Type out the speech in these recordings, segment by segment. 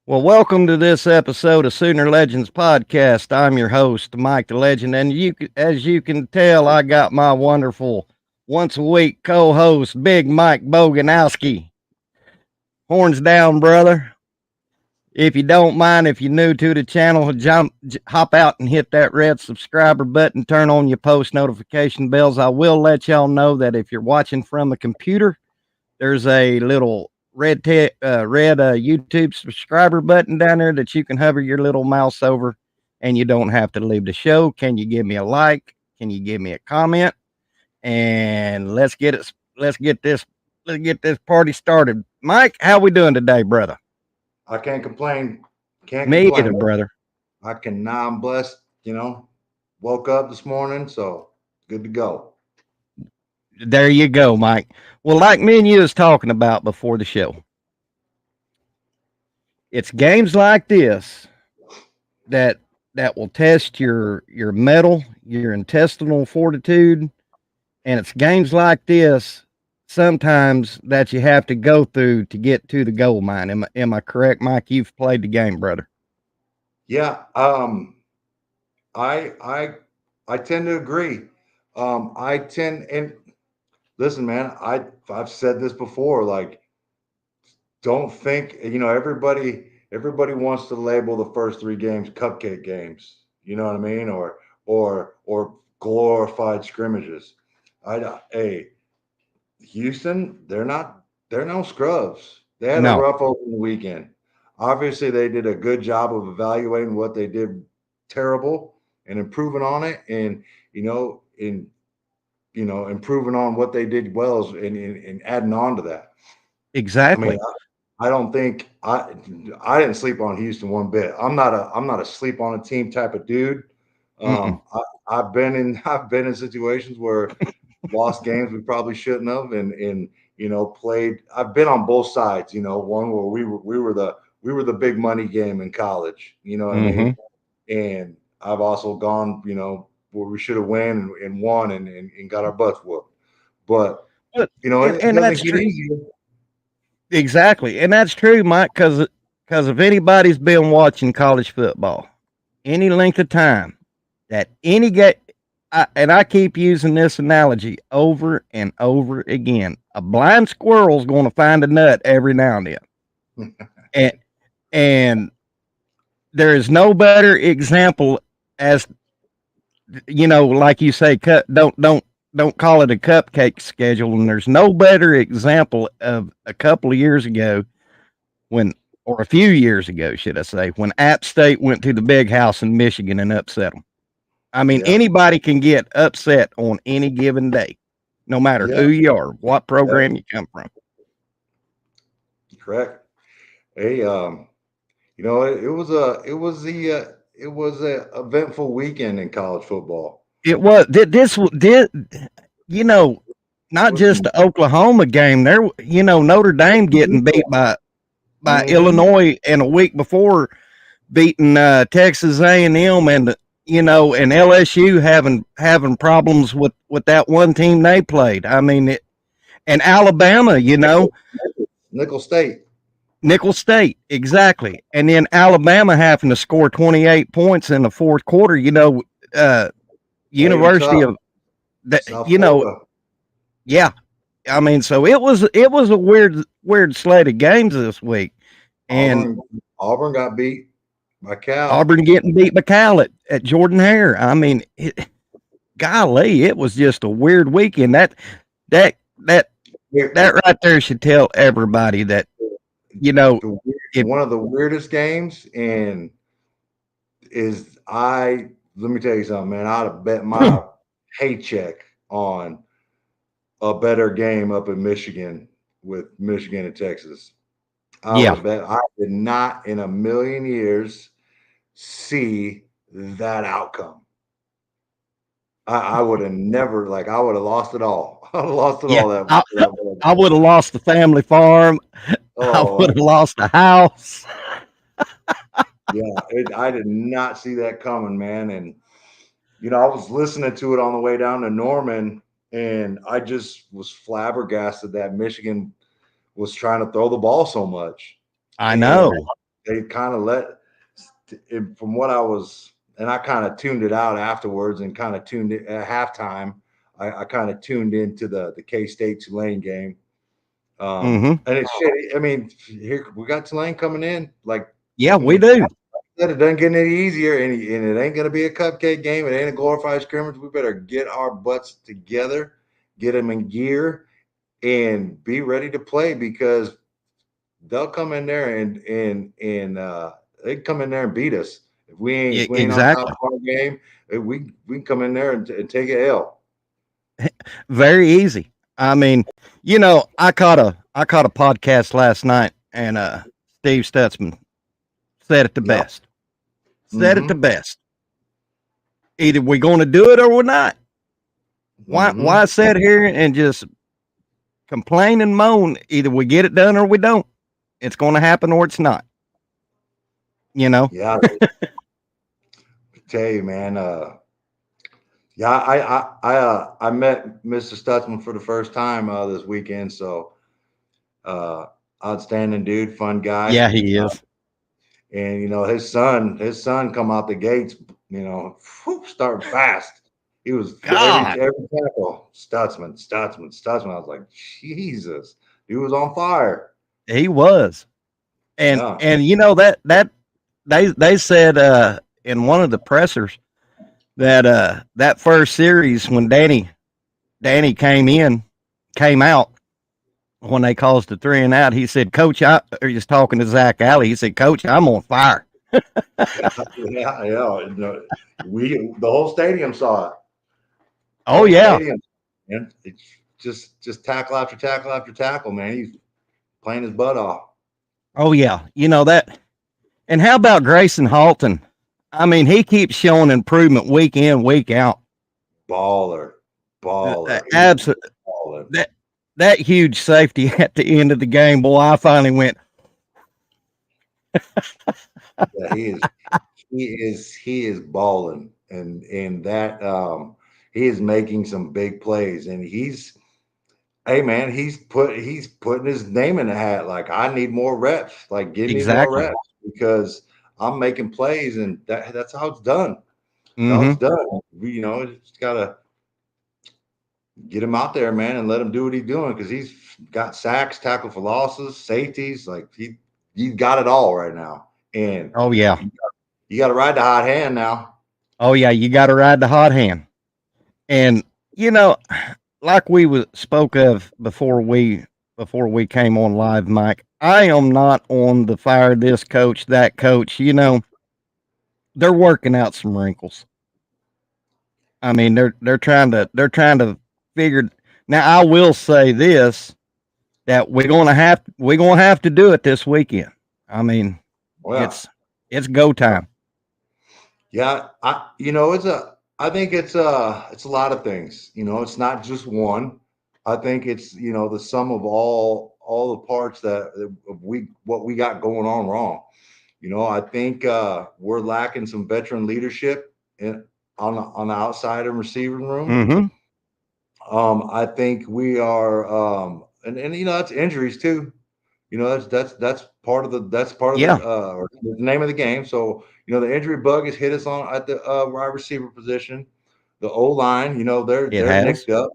Well, welcome to this episode of Sooner Legends Podcast. I'm your host, Mike the Legend, and as you can tell, I got my wonderful once a week co-host, Big Mike Boganowski. Horns down, brother. If you don't mind, if you're new to the channel, hop out and hit that red subscriber button. Turn on your post notification bells. I will let y'all know that if you're watching from a computer, there's a little red YouTube subscriber button down there that you can hover your little mouse over, and you don't have to leave the show. Can you give me a like? Can you give me a comment? And let's get this party started. Mike, how we doing today, brother? I can't complain. Can't Me either, complain. brother. I can now I'm blessed, woke up this morning, so good to go. There you go, Mike. Well, like me and you was talking about before the show, it's games like this that will test your mental, your intestinal fortitude, and it's games like this sometimes that you have to go through to get to the gold mine. Am I correct, Mike? You've played the game, brother. Yeah, I tend to agree. I tend and listen, man, I've said this before, like don't think, everybody wants to label the first three games cupcake games, you know what I mean? Or glorified scrimmages. Hey, Houston, they're no scrubs. They had a No, rough opening weekend. Obviously, they did a good job of evaluating what they did terrible and improving on it, and improving on what they did well and adding on to that. I mean, exactly. I don't think I didn't sleep on Houston one bit. I'm not a sleep on a team type of dude. Mm-mm. I've been in I've been in situations where lost games we probably shouldn't have, and played. I've been on both sides. One where we were the big money game in college. You know what I Mm-hmm. mean? And I've also gone, where we should have won and got our butts whooped. But But it and doesn't that's get true. easier. Exactly, and that's true, Mike. Because if anybody's been watching college football any length of time, that any game, and I keep using this analogy over and over again. A blind squirrel's going to find a nut every now and then, and and there is no better example as like you say, don't call it a cupcake schedule. And there's no better example of a couple of years ago when, or a few years ago, should I say, when App State went to the Big House in Michigan and upset them. I mean, Yeah, anybody can get upset on any given day, no matter yeah, who you are, what yeah, program you come from. correct. Hey, it was a eventful weekend in college football. It was this did you know not Was just some. the Oklahoma game. There, Notre Dame getting beat by Mm-hmm. Illinois, and a week before beating Texas A&M, and LSU having problems with that one team they played. I mean, and Alabama, Nickel State. Nickel State, exactly. And then Alabama having to score 28 points in the fourth quarter, uh, Played them University tough. of that, South Florida. yeah. I mean, so it was a weird slate of games this week, and Auburn got beat by Cal. Auburn getting beat by Cal at Jordan Hare. I mean, golly, it was just a weird weekend. That that The, that right there should tell everybody that you know if one of the weirdest games, and let me tell you something, man. I'd have bet my paycheck on a better game up in Michigan with Michigan and Texas. I would yeah. have bet I did not in a million years see that outcome. I would have never, like, I would have lost it all. I would have lost it Yeah, all that I would have lost the family farm. I would oh have lost the house. yeah, I did not see that coming, man. And I was listening to it on the way down to Norman, and I just was flabbergasted that Michigan was trying to throw the ball so much. I And know. they kind of from what I was, and I kind of tuned it out afterwards and kind of tuned it at halftime. I kind of tuned into the K-State Tulane game. Mm-hmm. And it's shit. I mean, here we got Tulane coming in. Like, Yeah, I we mean, do. it doesn't get any easier, and it ain't going to be a cupcake game. It ain't a glorified scrimmage. We better get our butts together, get them in gear, and be ready to play because they'll come in there and they come in there and beat us if we ain't on top Exactly. of our game. We can come in there and take a L. Very easy. I mean, I caught a podcast last night, and Steve Stutzman said it the Yep. best. Said it the Mm-hmm. best. Either we're going to do it or we're not. Why Mm-hmm. why sit here and just complain and moan? Either we get it done or we don't. It's going to happen or it's not. You know. Yeah, I tell you, man. Yeah, I met Mr. Stutzman for the first time this weekend. So uh, outstanding dude, fun guy. Yeah, he is. And his son come out the gates, starting fast. He was every God, tackle, Stutzman. I was like, Jesus, he was on fire. he was. And Yeah. and that they said in one of the pressers that that first series when Danny came out when they caused the 3 and out, he said, Coach, he was talking to Zach Alley. He said, Coach, I'm on fire. Yeah. The whole stadium saw it. Oh Whole yeah. stadium, man. It's just tackle after tackle after tackle, man. He's playing his butt off. Oh yeah. You know that. And how about Grayson Halton? I mean, he keeps showing improvement week in, week out. Baller. Absolutely. Baller. That huge safety at the end of the game, boy, I finally went, Yeah, he is balling, and that he is making some big plays, and hey man, he's putting his name in the hat. Like, I need more reps. Like, give me more exactly. reps because I'm making plays, and that's how it's done. That's how Mm-hmm. it's done. Just gotta get him out there, man, and let him do what he's doing because he's got sacks, tackle for losses, safeties. Like, he's got it all right now, and Oh yeah. you got to ride the hot hand now. Oh yeah. You got to ride the hot hand. And, you know, like spoke of before we came on live, Mike, I am not on the fire this coach, that coach. They're working out some wrinkles. I mean, they're trying to figure. Now, I will say this, that we're gonna have to do it this weekend. I mean, Well, it's go time. yeah, I think it's a lot of things. It's not just one. I think it's the sum of all the parts that what we got going on wrong. I think we're lacking some veteran leadership on the outside and receiving room. Mm-hmm. I think we are, and that's injuries too. That's part of Yeah, the name of the game. So the injury bug has hit us on at the wide receiver position, the O line. it They're has. nicked up,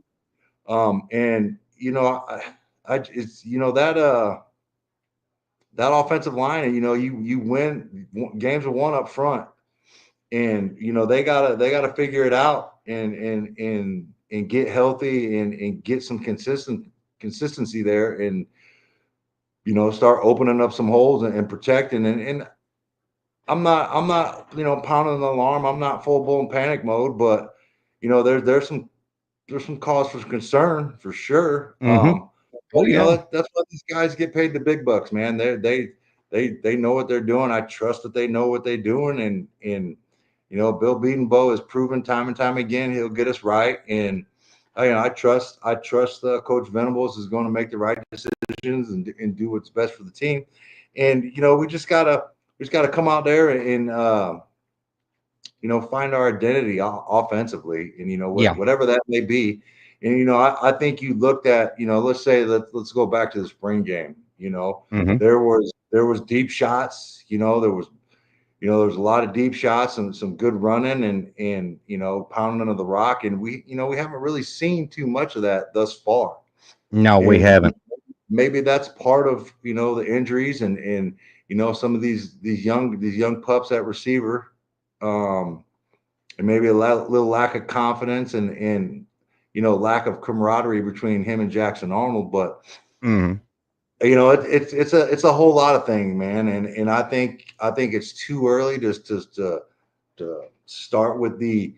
and it's that offensive line, and you win games with one up front, and they gotta figure it out and get healthy and get some consistency there and start opening up some holes and protecting and I'm not pounding the alarm. I'm not full blown panic mode, but there's some cause for concern for sure. Mm-hmm. But Oh yeah. that's what these guys get paid the big bucks, man. They know what they're doing. I trust that they know what they're doing, and Bill Beatonbow has proven time and time again he'll get us right. And I trust Coach Venables is going to make the right decisions and do what's best for the team. And we just gotta come out there and find our identity offensively, and Yeah. whatever that may be. And I think you looked at let's say let's go back to the spring game. You know, Hmm. there was deep shots. There was a lot of deep shots and some good running and pounding of the rock, and we haven't really seen too much of that thus far. No, we And haven't. maybe that's part of the injuries and some of these young pups at receiver, um, and maybe a little lack of confidence and lack of camaraderie between him and Jackson Arnold. But Hmm. it's a whole lot of things, man. And I think it's too early to start with the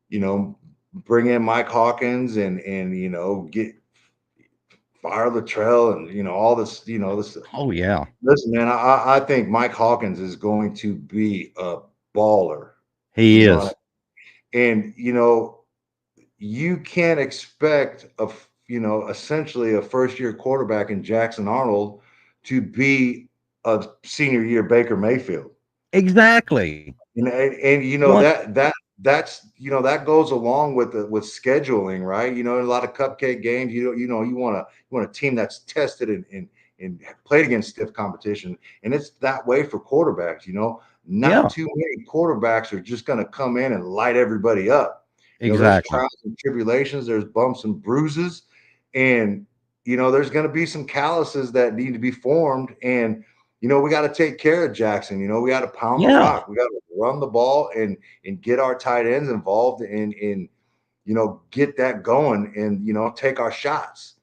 you know bring in Mike Hawkins and get fire the trail and all this. Oh yeah, Listen, man, I think Mike Hawkins is going to be a baller. You he know, is. and you can't expect essentially a first year quarterback in Jackson Arnold to be a senior year Baker Mayfield. Exactly. And One. that goes along with scheduling, right? In a lot of cupcake games, you want a team that's tested and played against stiff competition, and it's that way for quarterbacks. Not Yeah. too many quarterbacks are just going to come in and light everybody up. There's Exactly. trials and tribulations, there's bumps and bruises, and there's going to be some calluses that need to be formed. And we got to take care of Jackson. We got to pound the Yeah. rock. We got to run the ball and get our tight ends involved and get that going and take our shots.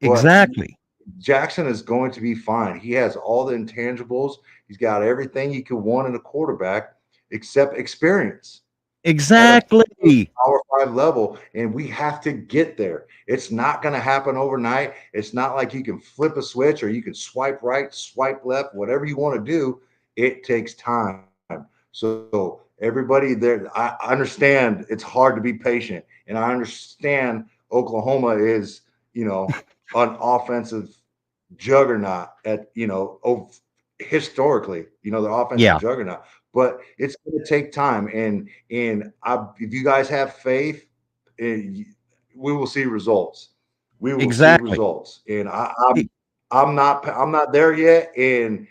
But Exactly. Jackson is going to be fine. He has all the intangibles. He's got everything you could want in a quarterback except experience at a Exactly. Power Five level, and we have to get there. It's not going to happen overnight. It's not like you can flip a switch or you can swipe right, swipe left, whatever you want to do. It takes time. So everybody there, I understand it's hard to be patient, and I understand Oklahoma is, an offensive juggernaut historically, the offensive Yeah. juggernaut. But it's going to take time, and if you guys have faith, eh, we will see results. We will see Exactly. results, and E- I'm not there yet, and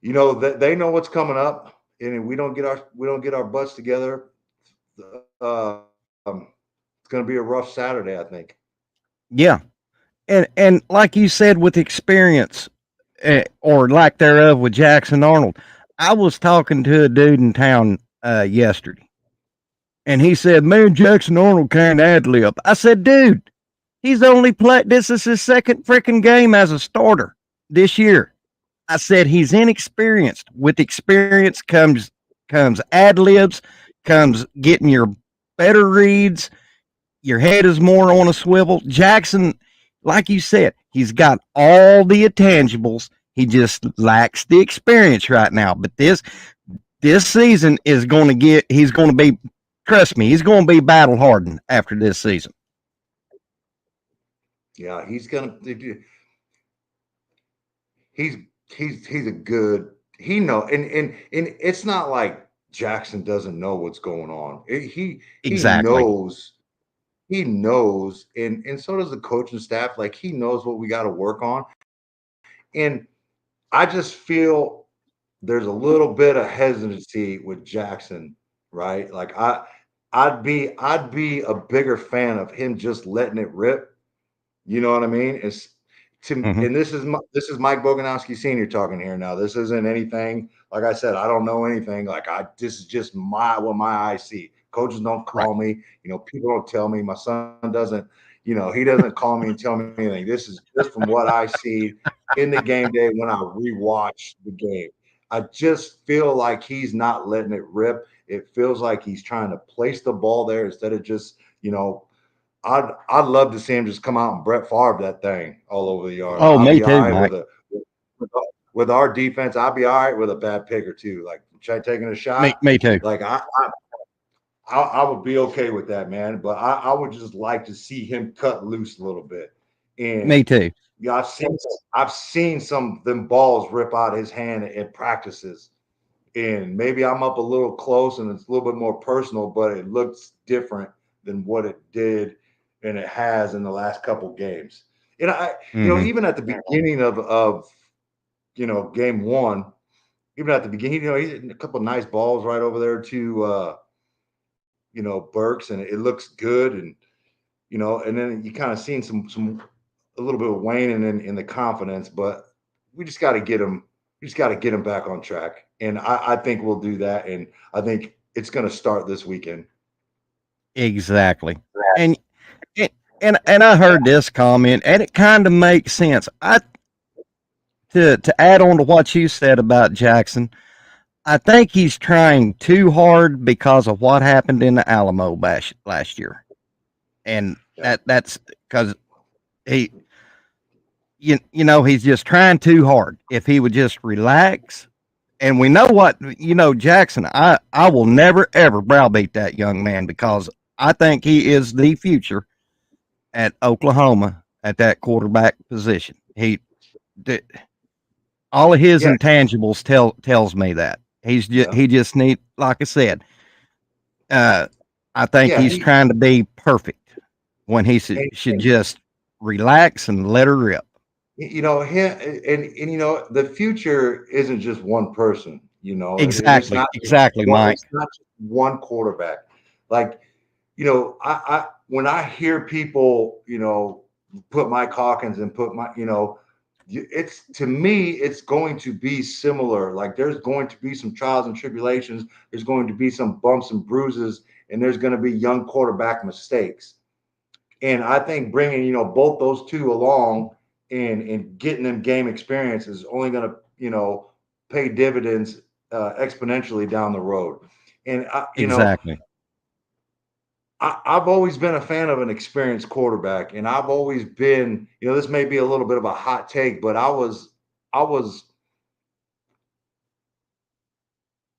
they know what's coming up, and if we don't get our butts together. It's going to be a rough Saturday, I think. Yeah. And like you said, with experience, or lack thereof, with Jackson Arnold, I was talking to a dude in town yesterday, and he said, "Man, Jackson Arnold can't ad lib." I said, "Dude, he's only played. This is his second freaking game as a starter this year." I said he's inexperienced. With experience comes ad libs, comes getting your better reads. Your head is more on a swivel. Jackson, like you said, he's got all the intangibles. He just lacks the experience right now. But this season is going to get. He's going to be. Trust me, he's going to be battle hardened after this season. Yeah, he's he's a good he know and it's not like Jackson doesn't know what's going on. He Exactly. knows and so does the coaching staff. Like, he knows what we got to work on. And I just feel there's a little bit of hesitancy with Jackson, right? Like, I'd be a bigger fan of him just letting it rip. You know what I mean? Hmm. And this is Mike Boganowski Sr. talking here now. This isn't anything. Like I said, I don't know anything. This is just what my eyes see. Coaches don't Right. call me. People don't tell me. My son doesn't. He doesn't call me and tell me anything. This is just from what I see in the game day when I rewatch the game. I just feel like he's not letting it rip. It feels like he's trying to place the ball there instead of just I'd love to see him just come out and Brett Favre that thing all over the yard. Oh, I'll me be all too, right Mike. with our defense. I'll be all right with a bad pick or two. Like, try taking a Me, shot. me too. Like, I would be okay with that, man. But I would just like to see him cut loose a little bit. Me And too. yeah, I've seen some of them balls rip out his hand at practices. And maybe I'm up a little close and it's a little bit more personal, but it looks different than what it did and it has in the last couple games. And Hmm. even at the beginning of game one, even at the beginning, he's hitting a couple of nice balls right over there to Burks, and it looks good, and and then you kind of seen some a little bit of waning in the confidence, but we just got to get him. We just got to get him back on track, and I think we'll do that, and I think it's going to start this weekend. Exactly. And and I heard this comment, and it kind of makes sense. I to add on to what you said about Jackson, I think he's trying too hard because of what happened in the Alamo Bash last year, and Yeah, that's because he, he's just trying too hard. If he would just relax, and we know what Jackson. I will never ever browbeat that young man because I think he is the future at Oklahoma at that quarterback position. All of his yeah, intangibles tells me that yeah, he just need, like I said, uh, I think yeah. he's trying to be perfect when he should And just relax and let her rip. him, and the future isn't just one person. And it's Exactly, not just exactly, one. Mike. It's not just one quarterback. Like I when I hear people, put Mike Hawkins and put my, it's to me, it's going to be similar. Like there's going to be some trials and tribulations. There's going to be some bumps and bruises, and there's going to be young quarterback mistakes. And I think bringing, both those two along and getting them game experience is only going to, pay dividends exponentially down the road. And Exactly. I've always been a fan of an experienced quarterback, and I've always been, this may be a little bit of a hot take, but I was, I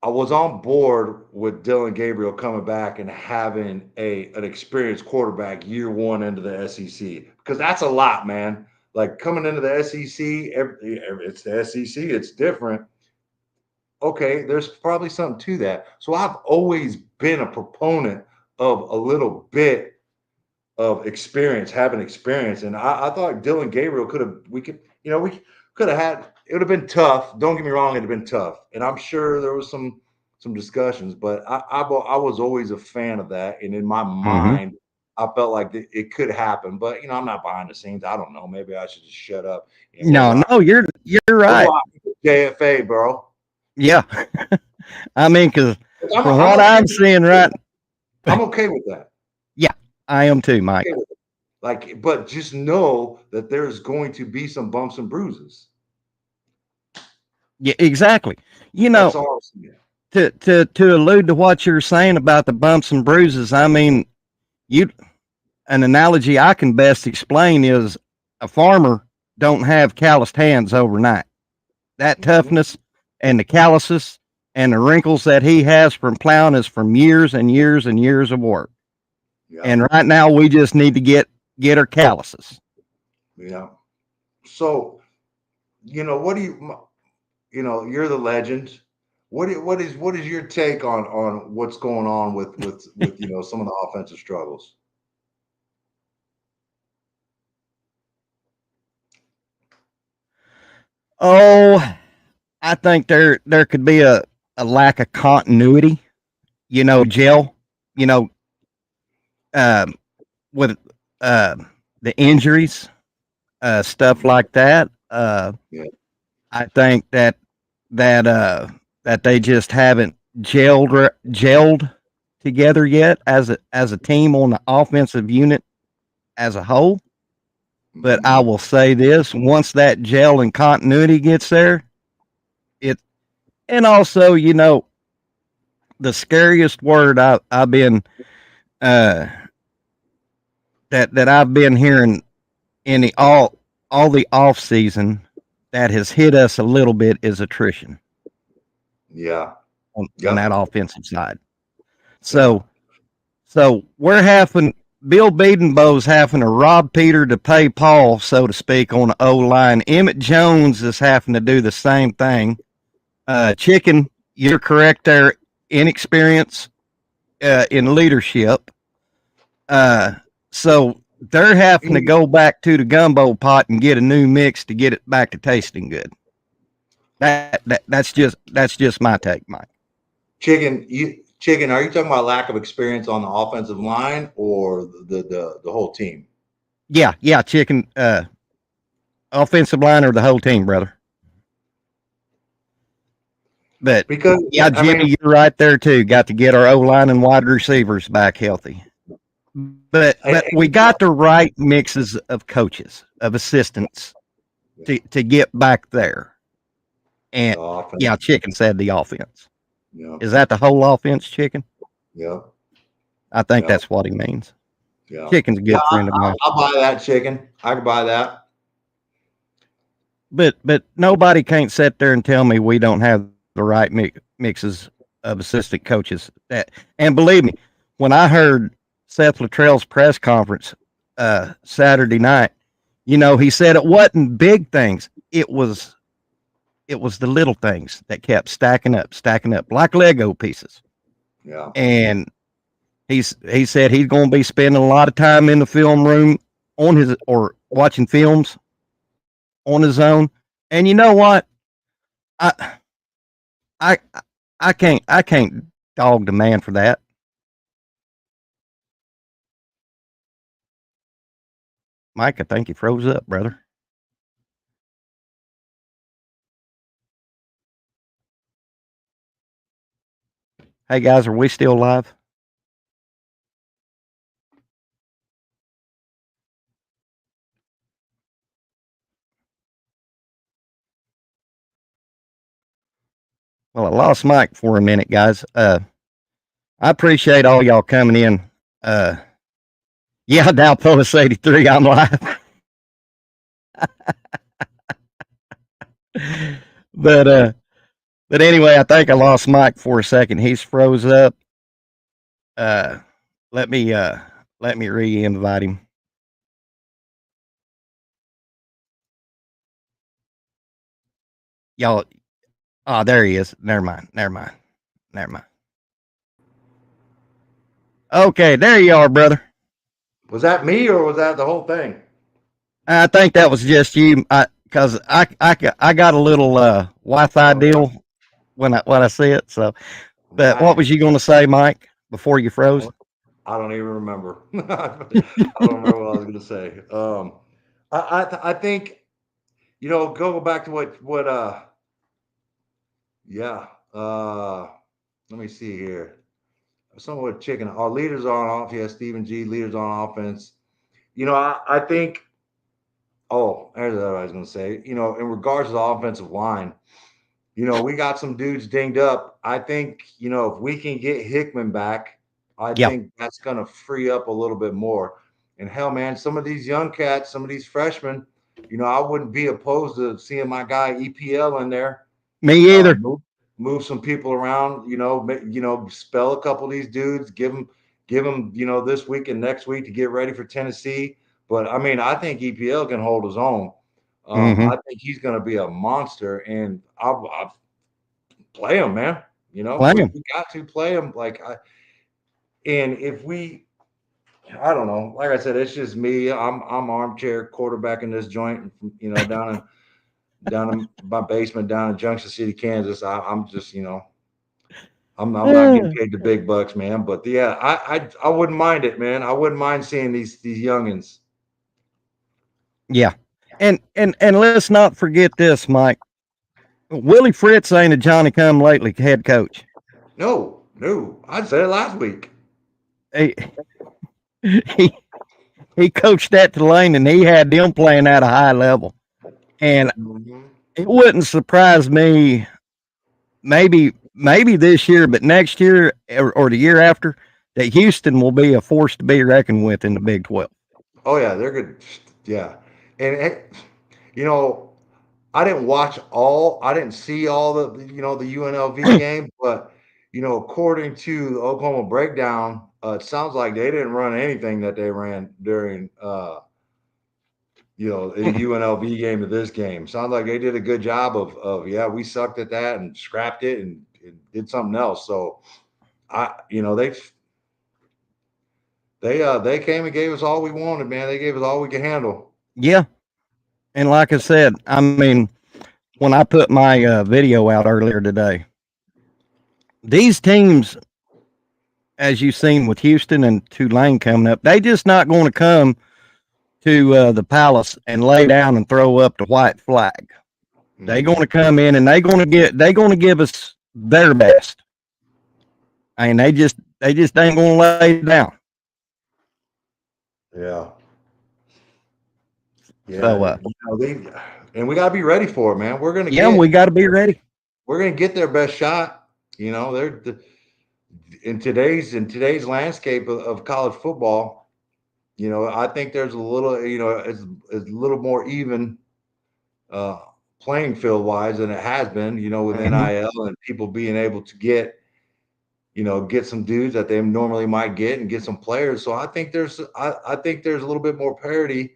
was on board with Dylan Gabriel coming back and having an experienced quarterback year one into the SEC because that's a lot, man. Like coming into the SEC, it's the SEC, it's different. Okay, there's probably something to that. So I've always been a proponent of a little bit of experience, having experience. And I thought Dylan Gabriel we could have had, it would have been tough. Don't get me wrong, it'd have been tough. And I'm sure there was some discussions, but I was always a fan of that. And in my Hmm. mind, I felt like it could happen. But I'm not behind the scenes. I don't know. Maybe I should just shut up and No, no, you're we're right. rocking with JFA, bro. Yeah, I mean, because from I'm what okay I'm with seeing, right? that. I'm okay with that. Yeah, I am too, Okay Mike. with it. Like, but just know that there's going to be some bumps and bruises. Yeah, exactly. You know, That's all I'm saying. to allude to what you're saying about the bumps and bruises, I mean, you an analogy I can best explain is a farmer don't have calloused hands overnight. That Mhm. toughness and the calluses and the wrinkles that he has from plowing is from years and years and years of work. Yeah, And right now we just need to get our calluses. yeah. So, what do you're the legend. What is your take on what's going on with some of the offensive struggles? Oh, I think there could be a lack of continuity, gel, you know, um, with uh, the injuries, stuff like that. Yeah. I think that that they just haven't gelled together yet as a team on the offensive unit as a whole. But I Hmm. will say this: once that gel and continuity gets there, it and also the scariest word I've been uh, that I've been hearing in the all the off season that has hit us a little bit is attrition Yeah. on Yep. that offensive side. Yeah. So we're having Bill Bedenbaugh's having to rob Peter to pay Paul, so to speak, on the O line. Emmett Jones is having to do the same thing. Chicken, you're correct there. Inexperience in leadership. Uh, so they're having to go back to the gumbo pot and get a new mix to get it back to tasting good. That's just my take, Mike. Chicken, are you talking about lack of experience on the offensive line or the whole team? Yeah, chicken. Offensive line or the whole team, brother. But Because yeah, I mean, Jimmy, you're right there too. Got to get our O line and wide receivers back healthy. But we and, got the right mixes of coaches, of assistants to get back there. And the offense, yeah, Chicken said the offense. yeah, Is that the whole offense, Chicken? yeah, I think yeah, that's what he means. yeah, Chicken's a yeah. good friend of mine. I'll buy that chicken. I can buy that. But nobody can't sit there and tell me we don't have the right mixes of assistant coaches. And believe me, when I heard Seth Luttrell's press conference Saturday night, he said it wasn't big things. It was the little things that kept stacking up like Lego pieces. Yeah, And he said he's going to be spending a lot of time in the film room on his or watching films on his own. And you know what? I I I can't dog the man for that. Mike, I think you froze up, brother. Hey guys, are we still live? Well, I lost Mike for a minute, guys. I appreciate all y'all coming in. Uh, yeah, Dow Polis 83, I'm live. but uh, but anyway, I think I lost Mike for a second. He's froze up. Uh, let me uh, let me re-invite him. Y'all, oh, there he is. Never mind. Never mind. Never mind. Okay, there you are, brother. was that me or was that the whole thing? I think that was just you. Because I got a little Wi-Fi Okay, deal when I see it. So, but what was nice. you going to say, Mike, before you froze? I don't even remember. I don't remember what I was going to say. I think go back to what yeah. Let me see here. Some with chicken. Our leaders are on off. Yeah, Stephen G. Leaders on offense. I think. Oh, there's what I was going to say. In regards to the offensive line, we got some dudes dinged up. I think, if we can get Hickman back, I Yeah, think that's going to free up a little bit more. And hell, man, some of these young cats, some of these freshmen, I wouldn't be opposed to seeing my guy EPL in there. me either. Move some people around. Spell a couple of these dudes. Give them, this week and next week to get ready for Tennessee. But I mean, I think EPL can hold his own. Mm-hmm. I think he's going to be a monster, and I play him, man. Play We, him. we got to play him. And if I don't know. Like I said, it's just me. I'm armchair quarterback in this joint. Down in my basement down in Junction City, Kansas. I'm just I'm not getting paid the big bucks, man. But yeah, I wouldn't mind it, man. I wouldn't mind seeing these youngins. Yeah, and let's not forget this, Mike. Willie Fritz ain't a Johnny Come Lately head coach. No, no, I said it last week. He he, he coached that Tulane, and he had them playing at a high level. And Mhm. it wouldn't surprise me maybe this year, but next year or the year after, that Houston will be a force to be reckoned with in the Big 12. Oh yeah, they're good. Yeah, and you know, I didn't see all the UNLV game, but according to the Oklahoma breakdown, it sounds like they didn't run anything that they ran during the UNLV game to this game. Sounds like they did a good job of yeah, we sucked at that and scrapped it and did something else. So I, they came and gave us all we wanted, man. They gave us all we could handle. Yeah, and like I said, I mean, when I put my video out earlier today, these teams, as you've seen with Houston and Tulane coming up, they just not going to come to the Palace and lay down and throw up the white flag. They're going to come in and they're going to give us their best. I mean, they just ain't going to lay down. Yeah. Yeah, So, and we got to be ready for it, man. we got to be ready. We're gonna get their best shot. You know, in today's landscape of college football. You know, I think there's a little, it's a little more even playing field wise than it has been. You know, with NIL and people being able to get some dudes that they normally might get and get some players. So I think there's a little bit more parity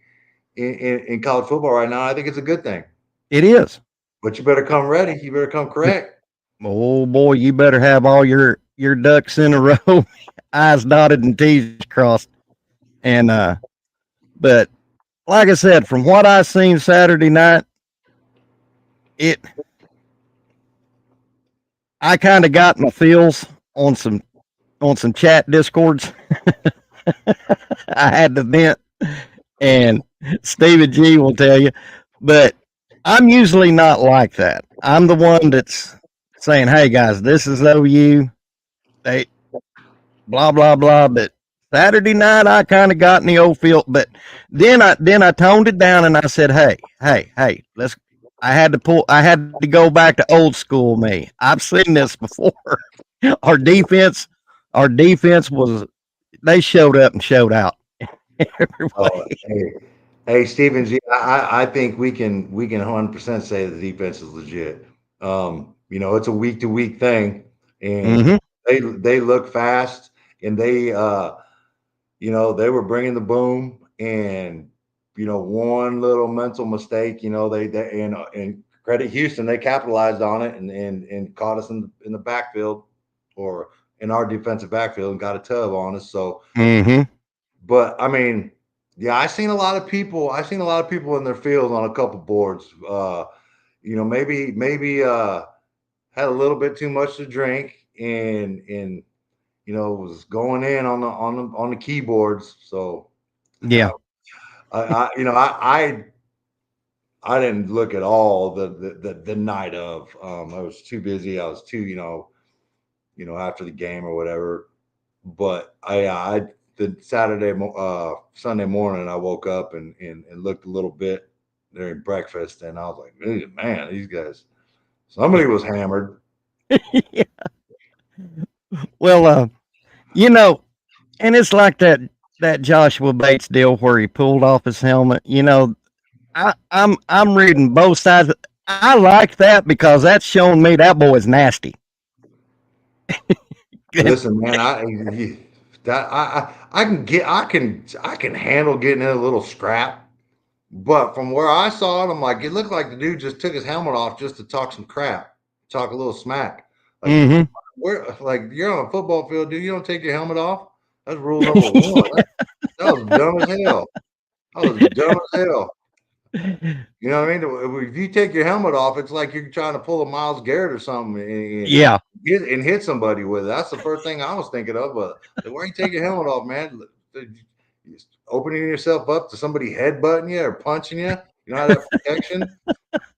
in college football right now. I think it's a good thing. It is. But you better come ready. You better come correct. Oh boy, you better have all your ducks in a row, I's dotted and T's crossed. And but like I said, from what I seen Saturday night, I kind of got my feels on some chat discords. I had to vent, and Stevie G will tell you, but I'm usually not like that. I'm the one that's saying, "Hey guys, this is OU." They blah blah blah. But Saturday night, I kind of got in the old field. But then I toned it down and I said, "Hey, let's." I had to go back to old school me. I've seen this before. Our defense was, they showed up and showed out. Hey, Stephen G, I think we can 100% say the defense is legit. It's a week to week thing, and they look fast, and they were bringing the boom, and one little mental mistake, and credit Houston, they capitalized on it and caught us in the backfield or in our defensive backfield and got a tub on us. So, but I mean. Yeah, I seen a lot of people in their field on a couple boards. Maybe had a little bit too much to drink and was going in on the keyboards. So yeah, I didn't look at all the night of. I was too busy. I was too after the game or whatever. But the Sunday morning, I woke up and looked a little bit during breakfast, and I was like, man, these guys, somebody was hammered. Yeah. Well, and it's like that Joshua Bates deal where he pulled off his helmet. I'm reading both sides. I like that because that's showing me that boy is nasty. Listen, man, I can handle getting in a little scrap, but from where I saw it, I'm like, it looked like the dude just took his helmet off just to talk some crap, talk a little smack. Like, you're on a football field, dude. You don't take your helmet off. That's rule number one. That was dumb as hell. You know what I mean? If you take your helmet off, it's like you're trying to pull a Myles Garrett or something. And hit somebody with it. That's the first thing I was thinking of. But why you take your helmet off, man? Opening yourself up to somebody headbutting you or punching you. You don't have that protection.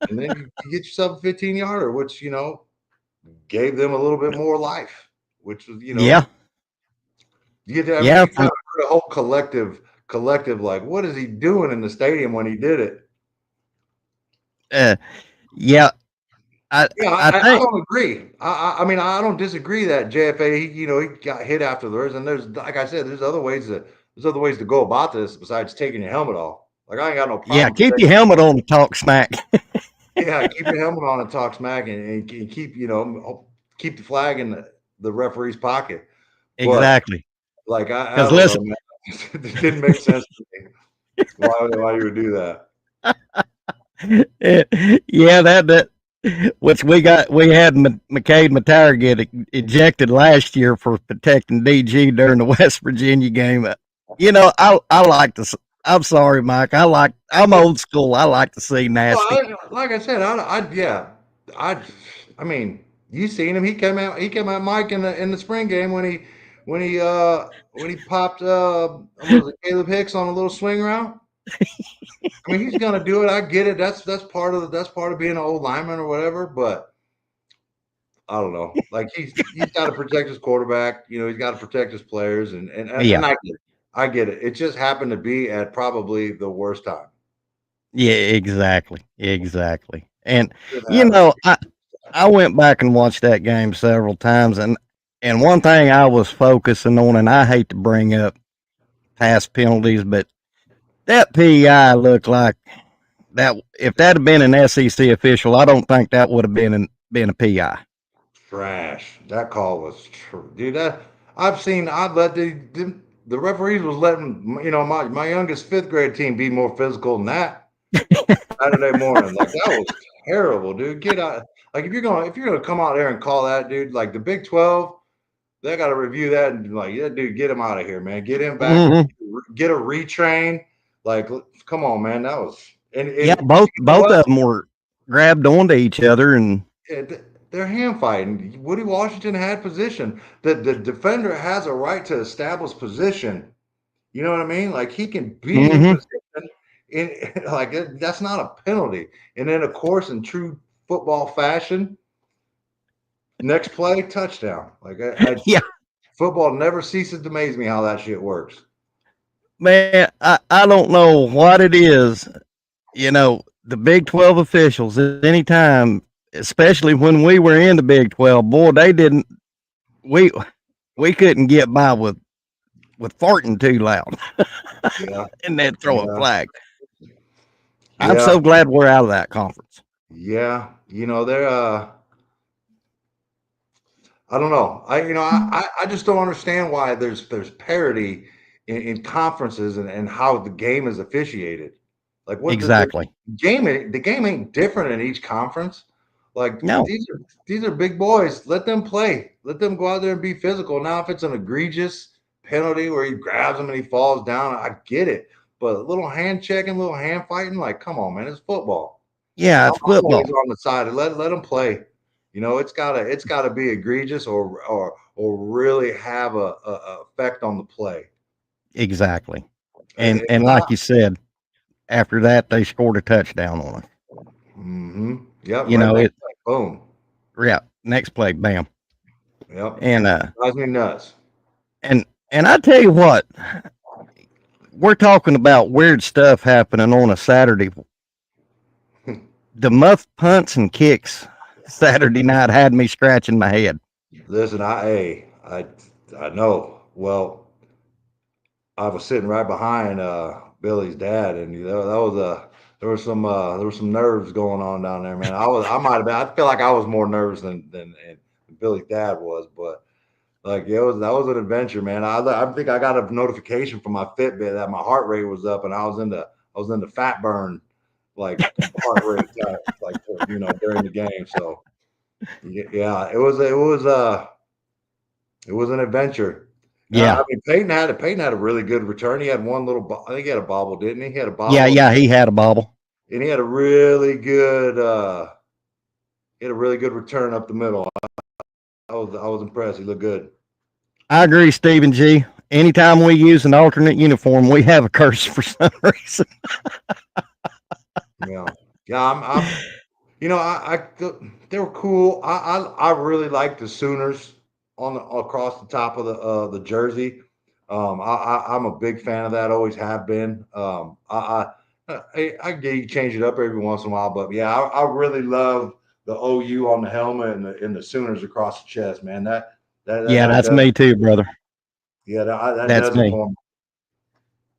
And then you get yourself a 15-yarder, which, gave them a little bit more life, which was, you get to you kind of heard a whole collective, like, what is he doing in the stadium when he did it? I don't agree. I mean, I don't disagree that JFA, he got hit afterwards, and there's, like I said, there's other ways to go about this besides taking your helmet off. Like, I ain't got no problem. Yeah, keep your helmet on and talk smack. Yeah, keep your helmet on and talk smack, and keep keep the flag in the referee's pocket. Exactly. But, like I don't know, man. It didn't make sense to me why you would do that. Yeah, that which we had McCade Matire get ejected last year for protecting DG during the West Virginia game. I like to. I'm sorry, Mike. I'm old school. I like to see Well, nasty. like I said, yeah, I, I mean, you seen him? He came out. He came out, Mike, in the spring game when he popped was it Caleb Hicks on a little swing route. I mean, he's gonna do it. I get it. That's part of that's part of being an old lineman or whatever. But I don't know. Like he's got to protect his quarterback. You know, he's got to protect his players, and Yeah, I get it. I get it. It just happened to be at probably the worst time. yeah, exactly, exactly. And It you happened. know, I went back and watched that game several times, and one thing I was focusing on, and I hate to bring up past penalties, but that PI looked like that. If that had been an SEC official, I don't think that would have been a PI. Trash. That call was true, dude. That I've seen. I let the referees was letting my youngest fifth grade team be more physical than that Saturday morning. Like that was terrible, dude. Get out. Like if you're gonna come out there and call that, dude. Like the Big 12, they got to review that and like, yeah, dude, get him out of here, man. Get him back. Hmm. Get a retrain. Like, come on, man. That was Yeah, and both you know both what? of them were grabbed onto each other, and They're hand fighting. Woody Washington had position. The defender has a right to establish position. You know what I mean? Like he can be in hmm position. In like that's not a penalty. And then of course, in true football fashion, next play touchdown. Like yeah, football never ceases to amaze me how that shit works. man, I don't know what it is. The Big 12 officials, anytime, especially when we were in the Big 12, boy, they didn't. We we couldn't get by with farting too loud, Yeah, and they'd throw a yeah, flag. I'm yeah, so glad we're out of that conference. yeah. They're I don't know. I just don't understand why there's parity in conferences and how the game is officiated. Like what Exactly. the game ain't different in each conference. Like No. these are big boys. Let them play. Let them go out there and be physical. Now, if it's an egregious penalty where he grabs him and he falls down, I get it. But a little hand checking, little hand fighting, like come on, man, it's football. Yeah, I'm it's always football. on the side of let them play. It's gotta be egregious or really have a effect on the play. Exactly. And And like you said, after that they scored a touchdown on us. yep, You right know next it. play, boom. Yeah. Next play, bam. Yep, And drives me nuts. and I tell you what, we're talking about weird stuff happening on a Saturday. The muff punts and kicks Saturday night had me scratching my head. Listen, I know. Well, I was sitting right behind Billy's dad, and that was there was some nerves going on down there, man. I might have been. I feel like I was more nervous than Billy's dad was, but like that was an adventure, man. I think I got a notification from my Fitbit that my heart rate was up, and I was in the fat burn like heart rate like during the game. So yeah, it was an adventure. Yeah. I mean, Peyton had a really good return. He had one little, I think he had a bobble, didn't he? He had a Yeah, bobble, yeah, he had a bobble. and he had a really good return up the middle. I was impressed. He looked good. I agree, Stephen G. Anytime we use an alternate uniform, we have a curse for some reason. Yeah, yeah. They were cool. I really like the Sooners on across the top of the jersey. I'm a big fan of that. Always have been. I get you change it up every once in a while, but yeah, I really love the OU on the helmet and the Sooners across the chest, man. Yeah, That that's does me too, brother. that That's does it me. for me.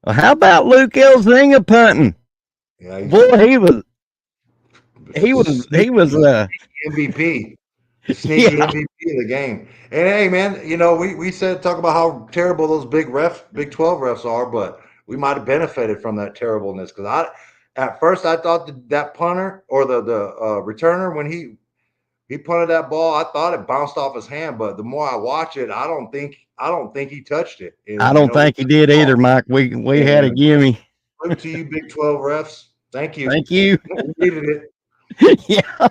Well, how about Luke Elzinga punting? Yeah, Boy, he was MVP. The sneaky yeah, MVP of the game. And hey, man, we said talk about how terrible those Big 12 refs are, but we might have benefited from that terribleness because at first I thought that punter or the returner He punted that ball. I thought it bounced off his hand, but the more I watch it, I don't think he touched it. I And don't think he did either, Mike. We hey, had a man, gimme. salute to you, Big 12 refs. Thank you. Thank you. We needed it. Yeah,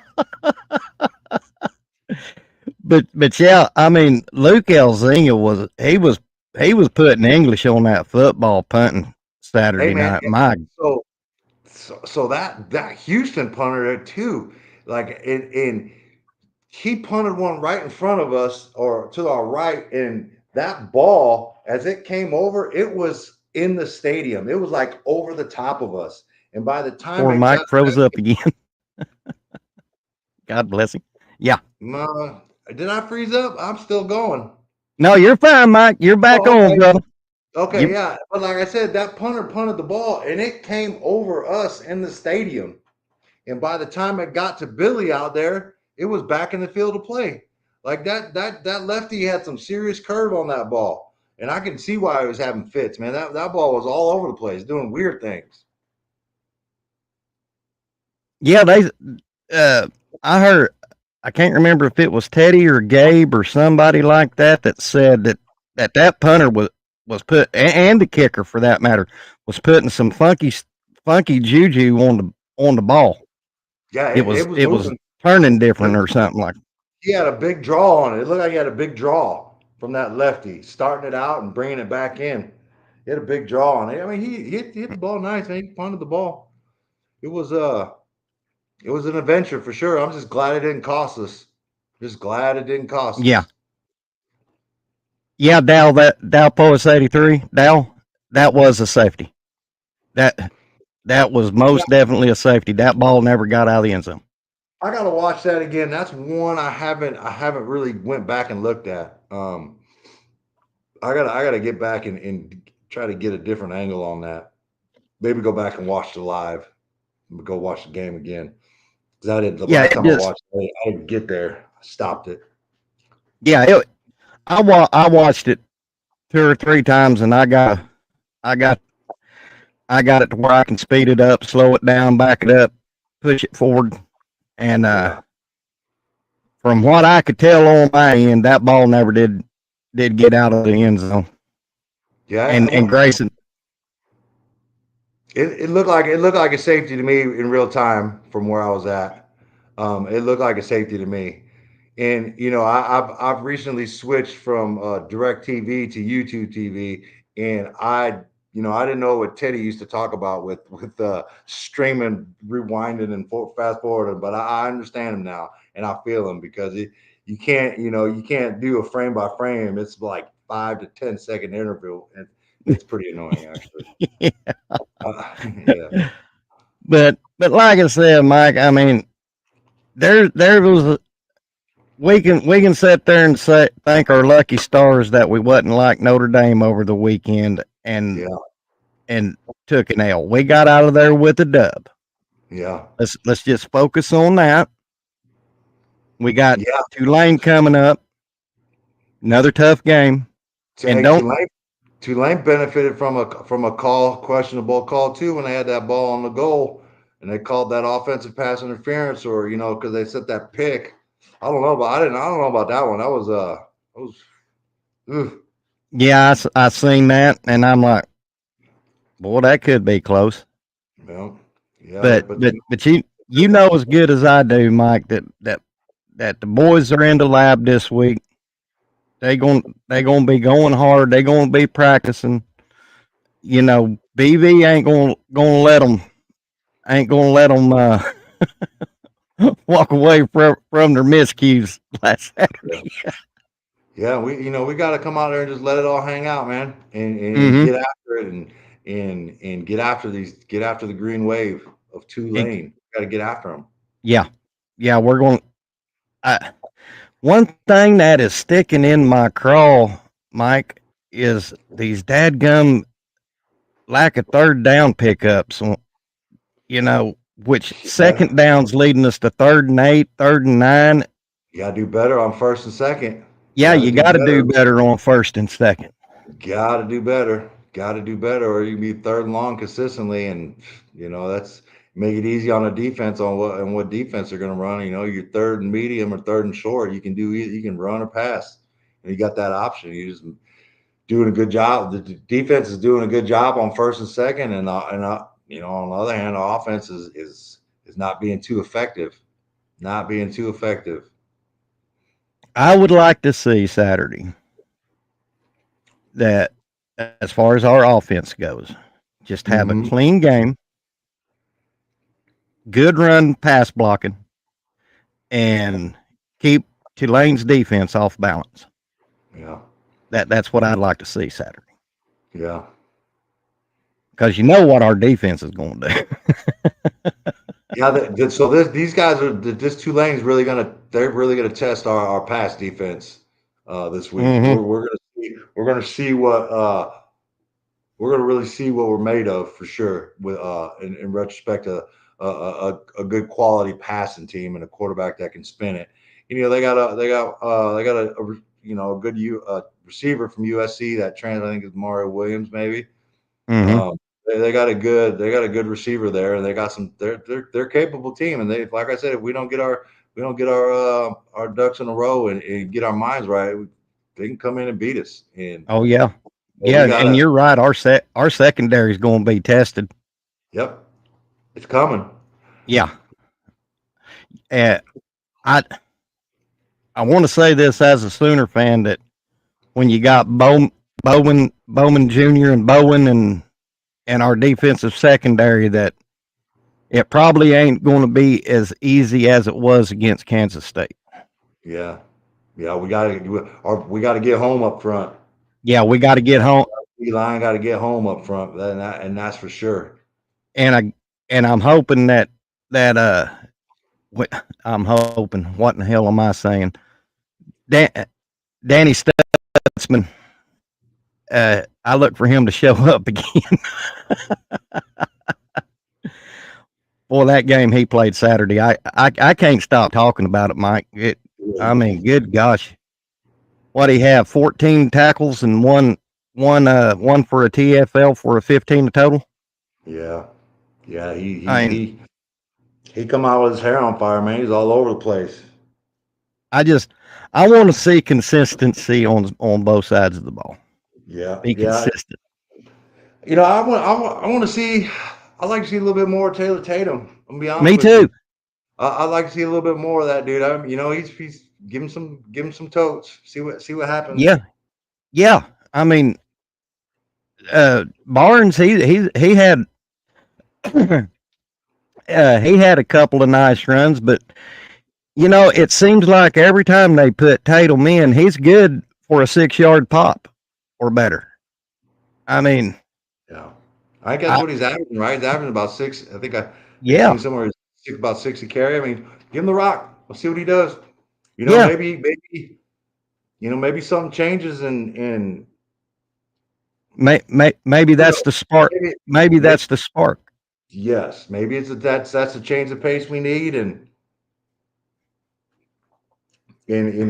but yeah, I mean, Luke Elzinga was putting English on that football punting Hey, Saturday man. night. My So so that Houston punter too, like and he punted one right in front of us or to our right, and that ball as it came over, it was in the stadium. It was like over the top of us, and by the time poor it got Mike froze up again. God bless him. Yeah. uh, did I freeze up? I'm still going. No, you're fine, Mike. You're back Oh, on, okay. brother. Okay, You yeah. But like I said, that punter punted the ball and it came over us in the stadium. And by the time it got to Billy out there, it was back in the field of play. Like that lefty had some serious curve on that ball. And I can see why he was having fits, man. That ball was all over the place, doing weird things. yeah, they I heard I can't remember if it was Teddy or Gabe or somebody like that said that punter was put and the kicker for that matter was putting some funky juju on the ball. Yeah, It it was was it was moving. turning different or something like. He had a big draw on it. It looked like he had a big draw from that lefty, starting it out and bringing it back in. He had a big draw on it. I mean, he hit the ball nice, man. He punted the ball. It was it was an adventure for sure. I'm just glad it didn't cost us. Just glad it didn't cost Yeah. us. Yeah, Dow Polis 83, Dow, that was a safety. That that was most definitely a safety. That ball never got out of the end zone. I gotta watch that again. That's one I haven't really went back and looked at. I gotta get back and try to get a different angle on that. Maybe go back and watch the live. Go watch the game again. Because I did the Yeah, last it time I just watched it, I didn't get there. I stopped it. yeah, I watched it 2 or 3 times and I got I got it to where I can speed it up, slow it down, back it up, push it forward, and Yeah. from what I could tell on my end, that ball never did get out of the end zone. Yeah. And Grayson, It looked like a safety to me in real time from where I was at. It looked like a safety to me. And I've recently switched from Direct TV to YouTube TV, and I didn't know what Teddy used to talk about with streaming, rewinding, and fast forwarding, but I understand him now, and I feel him because you can't do a frame by frame. It's like 5 to 10 second interval, and it's pretty annoying actually. Yeah, but like I said, Mike, I mean, there was we can sit there and say thank our lucky stars that we wasn't like Notre Dame over the weekend yeah, and took an L. We got out of there with a dub. yeah, Let's just focus on that. We got yeah. Tulane coming up, another tough game, and Hey, don't Tulane benefited from a questionable call too when they had that ball on the goal and they called that offensive pass interference or because they set that pick. I don't know about that one. That was ugh. yeah, I seen that, and I'm like, boy, that could be close. Yeah, yeah, But but but but you know as good as I do, Mike, that the boys are in the lab this week. They gonna be going hard. They gonna be practicing. BV ain't gonna let them walk away from their miscues last yeah, Saturday. yeah, we got to come out there and just let it all hang out, man, and Mm-hmm. get after it and get after the green wave of Tulane. Got to get after them. Yeah, yeah, we're going. One thing that is sticking in my craw, Mike, is these dadgum lack of third down pickups. Which second downs leading us to 3rd and 8, 3rd and 9. You gotta do better on first and second. Yeah, Gotta you do got to do better. better on 1st and 2nd. Gotta do better. Gotta do better, or you can be third and long consistently. And that's make it easy on the defense on what defense they're going to run. You know, your third and medium or third and short, you can do either, you can run or pass, and you got that option. You just doing a good job. The defense is doing a good job on first and second, and you know, on the other hand, the offense is not being too effective. Not being too effective. I would like to see Saturday that, as far as our offense goes, just have a Mm-hmm. clean game, good run pass blocking, and keep Tulane's defense off balance. Yeah. That's what I'd like to see Saturday. Yeah. Because you know what our defense is going to do. Yeah. So these guys are this Tulane's really they're really gonna test our pass defense this week. Mm-hmm. We're gonna see what we're gonna really see what we're made of for sure. With in retrospect, a good quality passing team and a quarterback that can spin it. You know, they got a you know, a good receiver from USC that I think is Mario Williams maybe. Mm-hmm. They got a good receiver there, and they got some. They're capable team, and they, like I said, if we don't get our ducks in a row and get our minds right, they can come in and beat us. And Oh yeah, we yeah, and gotta. you're right. Our secondary is going to be tested. Yep, it's coming. Yeah, and I I want to say this as a Sooner fan that when you got Bowman Jr. and Bowen and our defensive secondary, that it probably ain't going to be as easy as it was against Kansas State. Yeah, yeah, we gotta get home up front. Yeah, we got to get home, Line got to get home up front, and that's for sure. and I'm hoping that I'm hoping. What in the hell am I saying? Danny Stutzman. I look for him to show up again. Boy, that game he played Saturday, I can't stop talking about it, Mike. I mean, good gosh, what he have? 14 tackles and one for a TFL for a 15 total. Yeah, yeah, I mean, he come out with his hair on fire, man. He's all over the place. I want to see consistency on both sides of the ball. Yeah, Be yeah. consistent. You know, I want to see. I like to see a little bit more of Taylor Tatum. I'm gonna be honest Me with you. too. I like to see a little bit more of that dude. You know, he's give him some totes. See what happens. Yeah, yeah. I mean, Barnes, he had he had a couple of nice runs, but you know, it seems like every time they put Tatum in, he's good for a 6-yard pop or better. I mean, Yeah, I think that's what he's averaging, right? He's averaging about six. I think I yeah, seen somewhere about 60 carry. I mean, give him the rock. Let's see what he does. You know, yeah. maybe something changes and Maybe who knows? that's the spark. Maybe, Maybe maybe that's the spark. yes, maybe that's the change of pace we need, and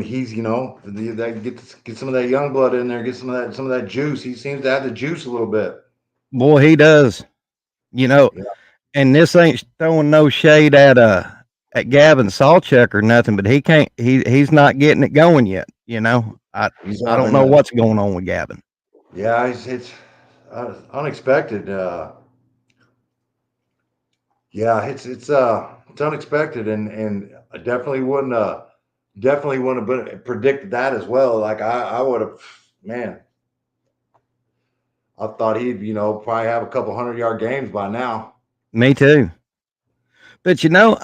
he's, you know, that get some of that young blood in there, get some of that juice. He seems to have the juice a little bit. Boy, he does. You know, Yeah, and this ain't throwing no shade at Gavin Sawchuk or nothing, but he's not getting it going yet. You know, he's I don't having know a what's going on with Gavin. yeah, it's unexpected. Yeah, it's unexpected, and I definitely wouldn't have predicted that as well. Like I would have, man. I thought he'd, you know, probably have a couple 100-yard games by now. Me too. But you know,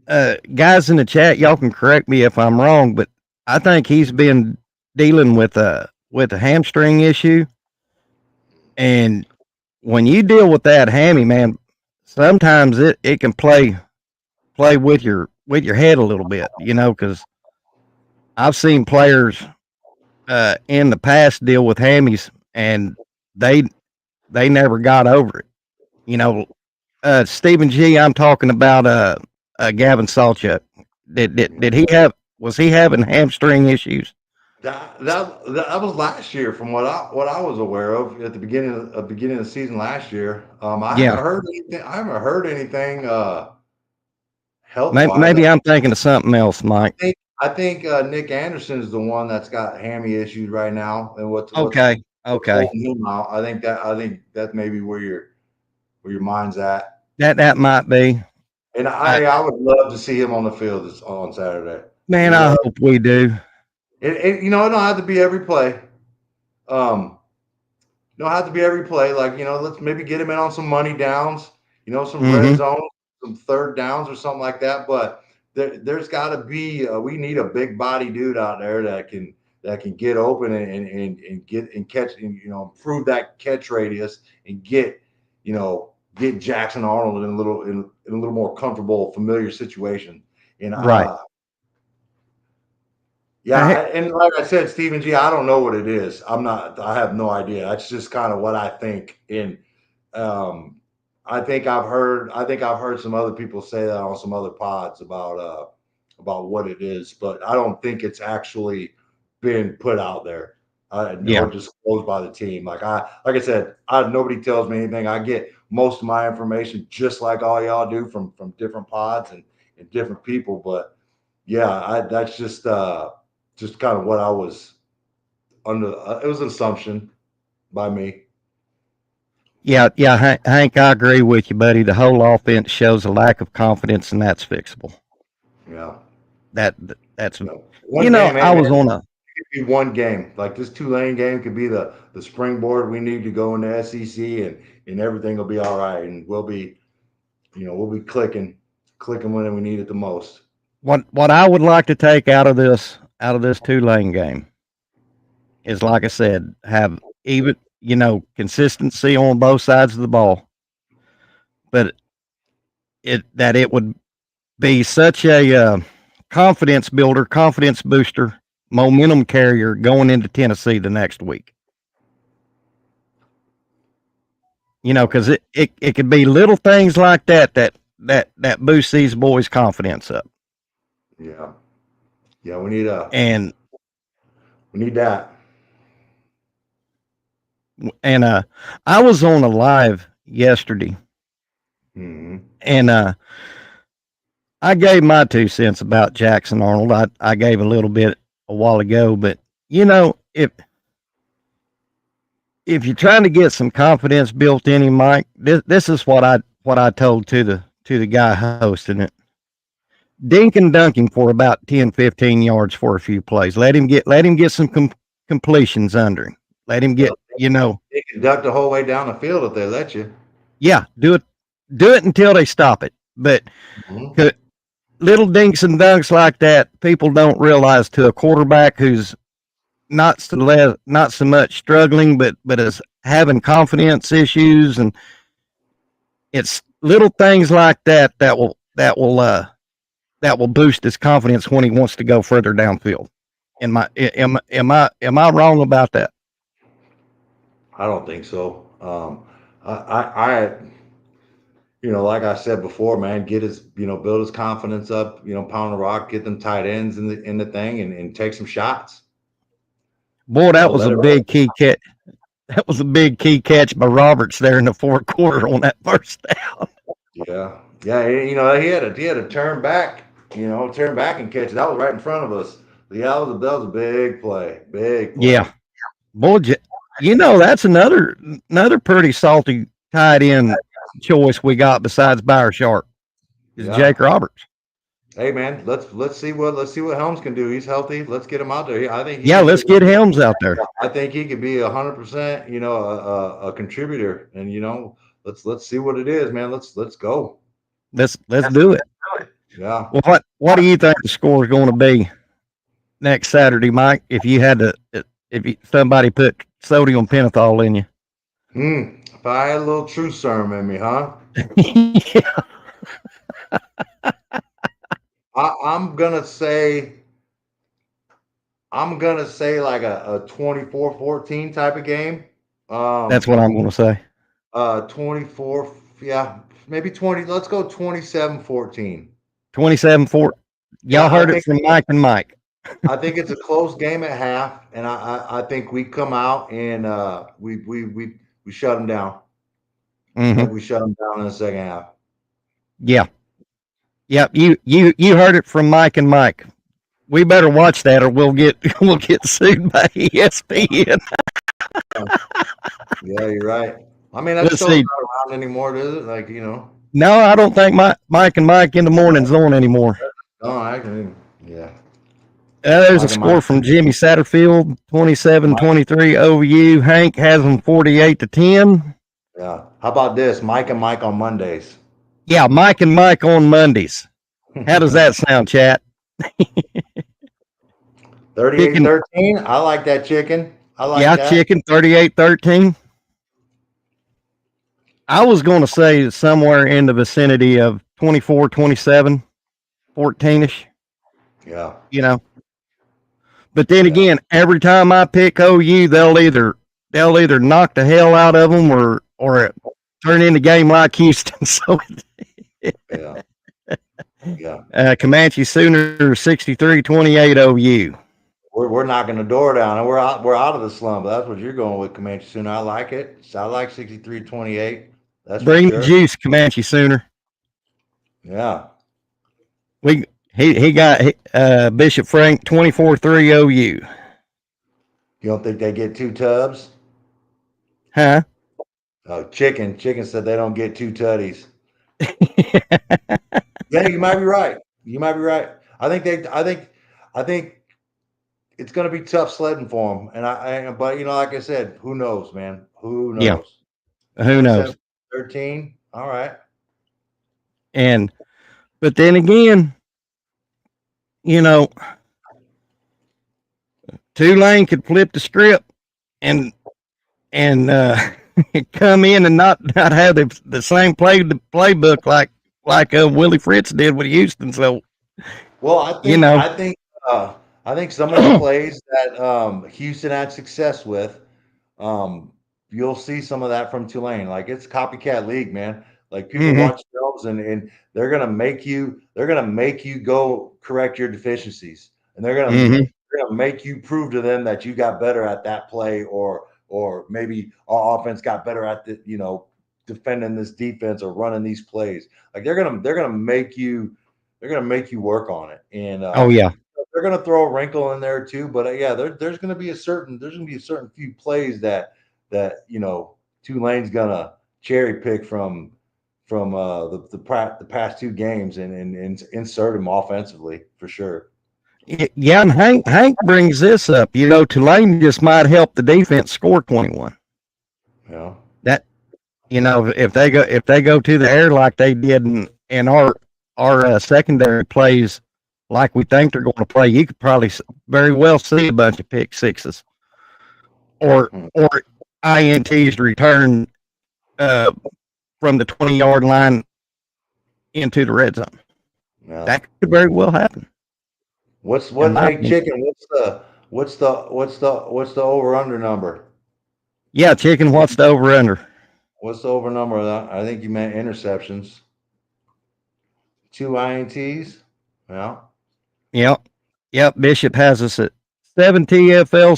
guys in the chat, y'all can correct me if I'm wrong, but I think he's been dealing with a hamstring issue, and when you deal with that hammy, man, sometimes it can play with your head a little bit, you know, because I've seen players in the past deal with hammies and they never got over it. You know, Stephen G. I'm talking about Gavin Sawchuk. Did he have was he having hamstring issues? That was last year, from what I was aware of at the beginning of the season last year. I Yeah, haven't heard anything. I haven't heard anything health wise. maybe I'm thinking of something else, Mike. I think Nick Anderson is the one that's got hammy issues right now, and Okay, what's okay, holding him out. I think that may be where your mind's at. that might be. And I, I would love to see him on the field on Saturday. man, Would I love. hope we do. It it don't have to be every play. Um, don't have to be every play. Like, let's maybe get him in on some money downs, some red Hmm. zone, some third downs or something like that. But there's got to be, we need a big body dude out there that can get open and get and catch and improve that catch radius and get Jackson Arnold in a little more comfortable, familiar situation. And Right. yeah, I, and like I said, Stephen G, I don't know what it is. I have no idea. That's just kind of what I think. And um, I think I've heard some other people say that on some other pods about what it is, but I don't think it's actually been put out there or yeah, disclosed by the team. Like I said, nobody tells me anything. I get most of my information just like all y'all do from different pods and different people. But yeah, that's just kind of what I was under. It was an assumption by me. yeah, Hank, I agree with you, buddy. The whole offense shows a lack of confidence, and that's fixable. Yeah. That that's One game, I hey man, was on a it could be one game. Like this Tulane game could be the springboard we need to go into SEC, and everything will be all right, and we'll be clicking when we need it the most. what I would like to take out of this Tulane game is, like I said, have even consistency on both sides of the ball, but it would be such a confidence builder, confidence booster, momentum carrier going into Tennessee the next week. Because it could be little things like that boost these boys' confidence up. Yeah, yeah, And we need that. and I was on a live yesterday, Hmm. and I gave my 2 cents about Jackson Arnold. I gave a little bit a while ago, but if you're trying to get some confidence built in him, Mike, this is what I told to the guy hosting it. Dink and dunk him for about 10, 15 yards for a few plays. Let him get some completions under him. Let him get, Well, they can duck the whole way down the field if they let you. yeah, do it until they stop it. But Hmm. little dinks and dunks like that, people don't realize to a quarterback who's not so much struggling, but is having confidence issues, and it's little things like that will boost his confidence when he wants to go further downfield. Am I wrong about that? I don't think so. I like I said before, man, build his confidence up, pound the rock, get them tight ends in the thing and take some shots. Boy, that was Let a it big key catch. That was a big key catch by Roberts there in the fourth quarter on that first down. Yeah. Yeah, he had to turn back and catch it. That was right in front of us. Yeah, that was a big play. Big play. Yeah, boy, that's another pretty salty tight end choice we got besides Byron Sharp is Yeah. Jake Roberts. Hey man, let's see what Helms can do. He's healthy. Let's get him out there. I think he Yeah, could be let's get Helms out there. I think he could be 100%, a contributor. And let's see what it is, man. Let's go. Let's do it. Yeah. Well, what do you think the score is going to be next Saturday, Mike? If you had to, if somebody put sodium pentothal in you. If I had a little truth serum in me, huh? Yeah. I, I'm gonna say I'm gonna say like a 24-14 type of game. That's Um, what I'm going to say. 24, yeah, maybe 20. Let's go 27-14. 27-4. Yeah, Y'all heard it from Mike and Mike. I think it's a close game at half, and I think we come out and we shut them down. I Hmm. think we shut them down in the second half. Yeah. Yep. You heard it from Mike and Mike. We better watch that, or we'll get we'll get sued by ESPN. Yeah, yeah, you're right. I mean, that Let's show's see. not around anymore, does it? Like, No, I don't think Mike and Mike in the morning's on anymore. no, I can, yeah. There's a Mike and Mike, score from Jimmy Satterfield, Mike, 27-23 OU. Hank has them 48-10. yeah. How about this? Mike and Mike on Mondays. Yeah, Mike and Mike on Mondays. How does that sound, chat? 38 Chicken, 13. I like that chicken. I like yeah, that. chicken, 38-13. I was going to say somewhere in the vicinity of 24-27, 14-ish, Yeah, you know. But then yeah. again, every time I pick OU, they'll either knock the hell out of them or turn in the game like Houston. So Yeah, yeah. Comanche Sooners 63-28 OU. We're knocking the door down, and we're out of the slump. That's what you're going with, Comanche Sooner. I like it. I like 63-28. That's for Bring the sure. juice, Comanche Sooner. Yeah. He got Bishop Frank 24-3 OU. You don't think they get two tubs? Huh? Oh, Chicken said they don't get two tutties. Yeah, you might be right. You might be right. I think it's going to be tough sledding for them. But like I said, who knows, man? Who Yeah. knows? Who knows? 27-13. All right. But then again, you know, Tulane could flip the script and come in and not have the same playbook like Willie Fritz did with Houston. So Well, I you think know, I think I think some of the plays that Houston had success with, um, you'll see some of that from Tulane. Like, it's copycat league, man. Like, people hmm watch films, and they're gonna make you go correct your deficiencies, and hmm they're gonna make you prove to them that you got better at that play, or maybe our offense got better at defending this defense or running these plays. Like, they're gonna make you work on it, and oh yeah, they're gonna throw a wrinkle in there too. But yeah, there's gonna be a certain few plays that Tulane's gonna cherry pick from the past two games and insert them offensively for sure. yeah. And Hank brings this up. Tulane just might help the defense score 21. You know, That if they go to the air like they did in our secondary plays like we think they're going to play, you could probably very well see a bunch of pick sixes or ints return uh, from the 20-yard line into the red zone. yeah. That could very well happen. In my Hey, opinion. chicken? What's the over under number? Yeah, chicken. What's the over under? What's the over number of that? I think you meant interceptions. Two ints. Yeah. Yep, yep. Bishop has us at 7 TFL,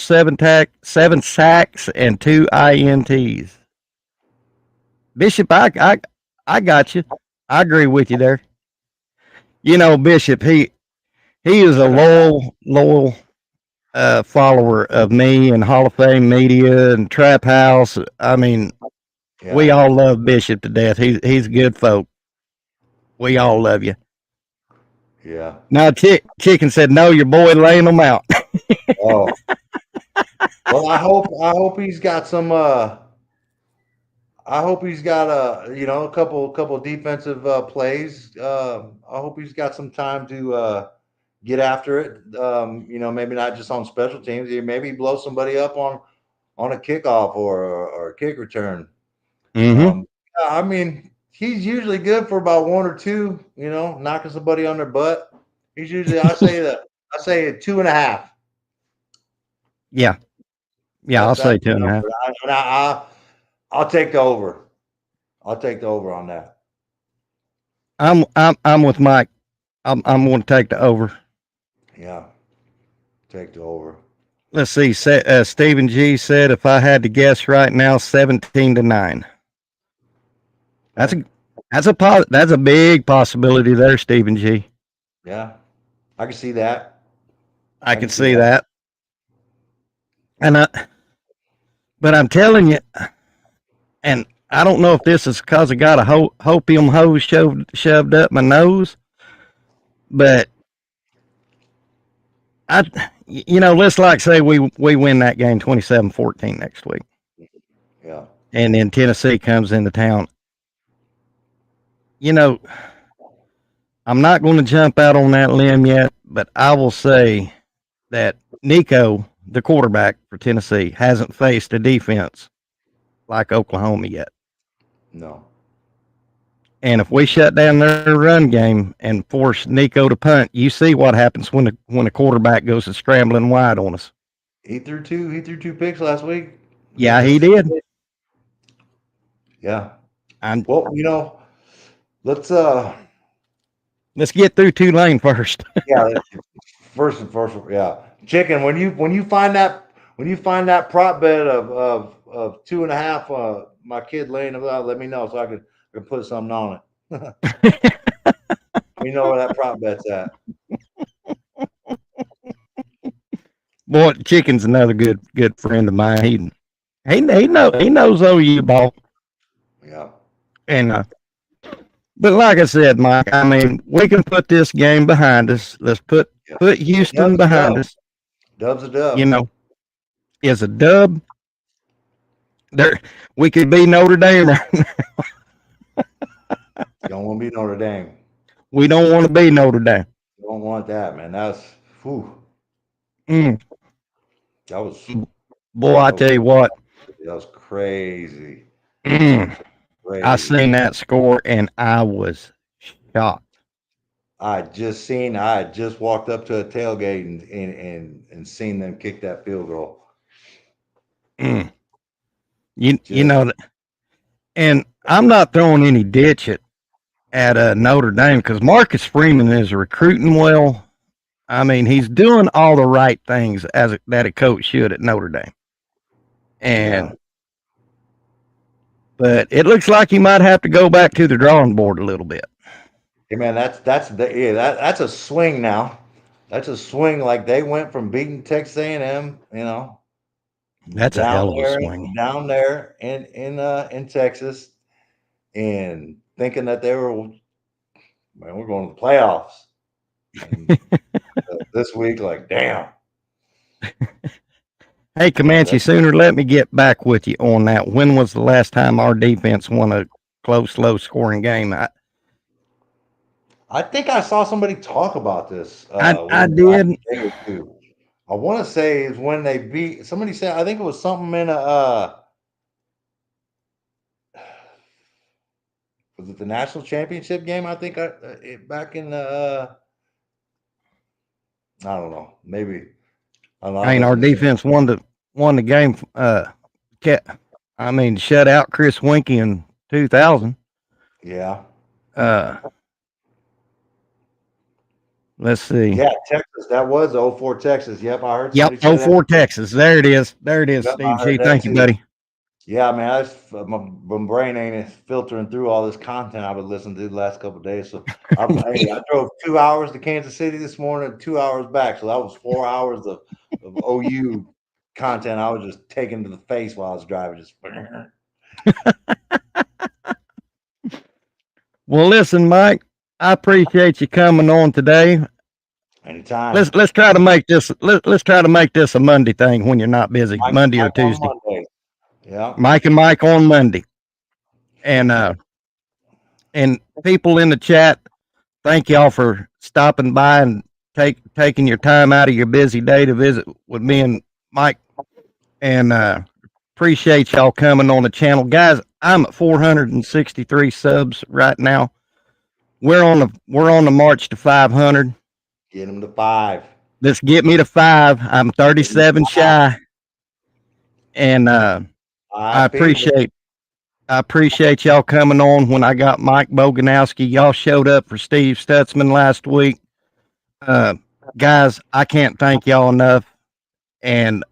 7 sacks, and 2 ints. Bishop, I got you. I agree with you there. Bishop, he is a loyal follower of me and Hall of Fame media and Trap House. I mean, we Yeah. all love Bishop to death. He's good folk. We all love you. Yeah. Now, Chicken said, no, your boy laying them out. Oh, well, I hope he's got some. I hope he's got a couple defensive plays. I hope he's got some time to get after it. Maybe not just on special teams. Maybe blow somebody up on a kickoff or a kick return. Mm-hmm. Yeah, I mean, he's usually good for about one or two. Knocking somebody on their butt. He's usually I say 2.5. Yeah. Yeah, I'll say That's two the and a half. number. I'll take the over. I'll take the over on that. I'm with Mike. I'm going to take the over. Yeah. Take the over. Let's see. Stephen G said, if I had to guess right now, 17-9. That's a big possibility there, Stephen G. Yeah, I can see that. I can see that. But I'm telling you, and I don't know if this is because I got a hopium hose shoved up my nose, but let's like say we win that game 27-14 next week. Yeah. And then Tennessee comes into town. I'm not going to jump out on that limb yet, but I will say that Nico, the quarterback for Tennessee, hasn't faced a defense like Oklahoma yet. No. And if we shut down their run game and force Nico to punt, you see what happens when a quarterback goes to scrambling wide on us. He threw two picks last week. Yeah, he did. Yeah. Well, let's get through Tulane first. Yeah, first, yeah. Chicken, when you find that prop bet of 2.5, my kid laying about, let me know so I can put something on it. You know where that prop bet's at. Boy, Chicken's another good friend of mine. He knows OU ball. Yeah. And but like I said, Mike, I mean, we can put this game behind us. Let's put Houston behind us. Dub's a dub. Is a dub. There, we could be Notre Dame right now. You don't want to be Notre Dame. We don't want to be Notre Dame. You don't want that, man. That's whew. That was I tell you what. That was crazy. Crazy. I seen that score and I was shocked. I had just walked up to a tailgate and seen them kick that field goal. You know that, and I'm not throwing any ditch at Notre Dame because Marcus Freeman is recruiting well. I mean, he's doing all the right things that a coach should at Notre Dame. But it looks like he might have to go back to the drawing board a little bit. Hey man, that's a swing now. That's a swing. Like they went from beating Texas A&M, that's a hell of a swing down there in Texas, and thinking that we're going to the playoffs. And, this week, like, damn. Hey, Comanche Sooner, let me get back with you on that. When was the last time our defense won a close, low-scoring game? I think I saw somebody talk about this. I did. I want to say is when they beat. Somebody said, I think it was something in was it the national championship game? I think back in I don't know, maybe. Our defense won the game. Shut out Chris Winkie in 2000. Yeah. Let's see. Yeah, Texas. That was 04 Texas. Yep, I heard. Yep, 04 Texas. There it is. Yep, Steve G. Thank you, buddy. Yeah, man, my brain ain't filtering through all this content I've been listening to the last couple of days. So I drove 2 hours to Kansas City this morning and 2 hours back. So that was 4 hours of OU content I was just taking to the face while I was driving. Just Well, listen, Mike, I appreciate you coming on today. Anytime. Let's try to make this a Monday thing when you're not busy, Monday or Tuesday. Yeah. Mike and Mike on Monday. And people in the chat, thank y'all for stopping by and taking your time out of your busy day to visit with me and Mike. And appreciate y'all coming on the channel. Guys, I'm at 463 subs right now. We're on the march to 500. Get them to 5. Let's get me to 5. I'm 37 shy. And I appreciate y'all coming on. When I got Mike Boganowski, y'all showed up for Steve Stutzman last week. guys, I can't thank y'all enough. And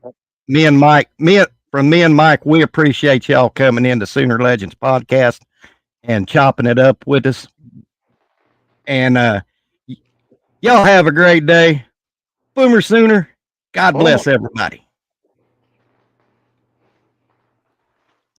me and Mike, me and Mike, we appreciate y'all coming into Sooner Legends podcast and chopping it up with us. And y'all have a great day. Boomer Sooner. God bless everybody.